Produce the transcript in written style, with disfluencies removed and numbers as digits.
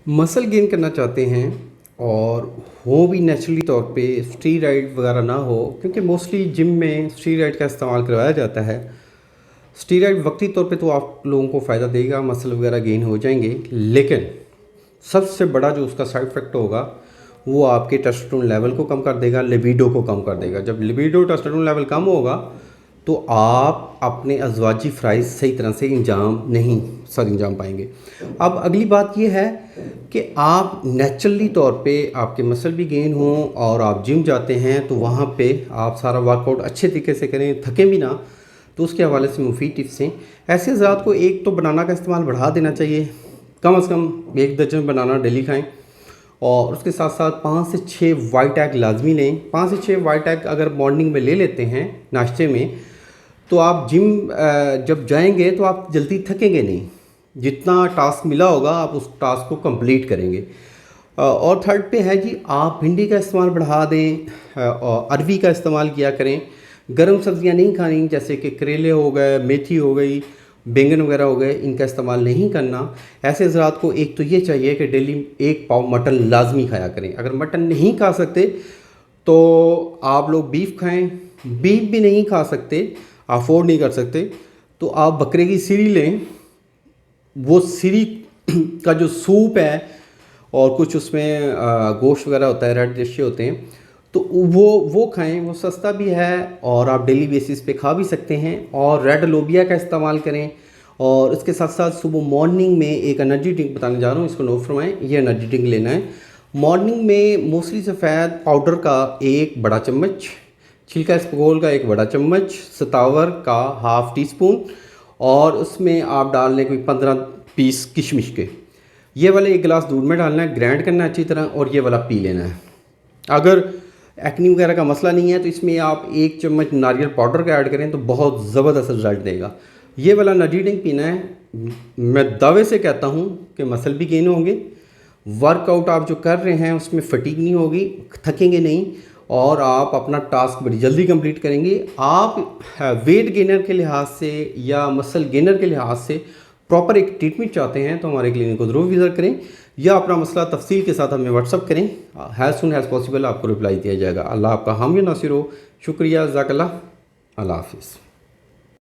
Muscle gain करना चाहते हैं और हो भी नेचुरली तौर पे स्टीरॉयड वगैरह ना हो, क्योंकि मोस्टली जिम में स्टीरॉयड का इस्तेमाल करवाया जाता है। स्टीरॉयड वक्ती तौर पे तो आप लोगों को फ़ायदा देगा, मसल वगैरह गेन हो जाएंगे, लेकिन सबसे बड़ा जो उसका साइड इफ़ेक्ट होगा वो आपके टेस्टोस्टेरोन लेवल को कम कर देगा, लिबिडो को कम कर देगा। जब लिबिडो टेस्टोस्टेरोन लेवल कम होगा तो आप अपने अज़वाजी फ़राइज़ सही तरह से अंजाम पाएंगे। अब अगली बात यह है कि आप नेचुरली तौर पे आपके मसल भी गेन हों और आप जिम जाते हैं तो वहाँ पे आप सारा वर्कआउट अच्छे तरीके से करें, थकें भी ना। तो उसके हवाले से मुफीद टिप्स हैं। ऐसे हज़रात को एक तो बनाना का इस्तेमाल बढ़ा देना चाहिए, कम से कम 1 दर्जन बनाना डेली खाएं और उसके साथ साथ 5 से 6 वाइट एग लाजमी लें। 5 से 6 वाइट एग अगर मॉर्निंग में ले लेते हैं नाश्ते में तो आप जिम जब जाएंगे तो आप जल्दी थकेंगे नहीं। जितना टास्क मिला होगा आप उस टास्क को कंप्लीट करेंगे। और थर्ड पे है जी, आप भिंडी का इस्तेमाल बढ़ा दें और अरवी का इस्तेमाल किया करें। गर्म सब्जियां नहीं खानी, जैसे कि करेले हो गए, मेथी हो गई, बैंगन वगैरह हो गए, इनका इस्तेमाल नहीं करना। ऐसे हज़रात को एक तो ये चाहिए कि डेली 1 पाव मटन लाजमी खाया करें। अगर मटन नहीं खा सकते तो आप लोग बीफ खाएं। बीफ भी नहीं खा सकते, अफोर्ड नहीं कर सकते, तो आप बकरे की सीरी लें। वो सीरी का जो सूप है और कुछ उसमें गोश्त वगैरह होता है, रेड डिशे होते हैं, तो वो खाएं। वो सस्ता भी है और आप डेली बेसिस पे खा भी सकते हैं। और रेड लोबिया का इस्तेमाल करें। और इसके साथ साथ सुबह मॉर्निंग में एक एनर्जी ड्रिंक बताने जा रहा हूँ, इसको नोट फरमाएं। ये एनर्जी ड्रिंक लेना है मॉर्निंग में। मूसली सफ़ेद पाउडर का 1 बड़ा चम्मच, छिलका इसबगोल का 1 बड़ा चम्मच, सतावर का ½ टीस्पून और उसमें आप डाल लें कोई 15 पीस किशमिश के। ये वाले 1 गिलास दूध में डालना है, ग्राइंड करना है अच्छी तरह और ये वाला पी लेना है। अगर एक्नी वगैरह का मसला नहीं है तो इसमें आप 1 चम्मच नारियल पाउडर का ऐड करें तो बहुत ज़बरदस्त रिजल्ट देगा। ये वाला एनर्जी ड्रिंक पीना है। मैं दावे से कहता हूँ कि मसल भी गेन होंगे, वर्कआउट आप जो कर रहे हैं उसमें फटीग नहीं होगी, थकेंगे नहीं और आप अपना टास्क बड़ी जल्दी कंप्लीट करेंगे। आप वेट गेनर के लिहाज से या मसल गेनर के लिहाज से प्रॉपर एक ट्रीटमेंट चाहते हैं तो हमारे क्लिनिक को ज़रूर विज़िट करें या अपना मसला तफसील के साथ हमें व्हाट्सअप करें। हैज़ सुन हैज़ पॉसिबल आपको रिप्लाई दिया जाएगा। अल्लाह आपका हामी नासिर हो। शुक्रिया, जज़ाकल्लाह, अल्लाह हाफ़िज़।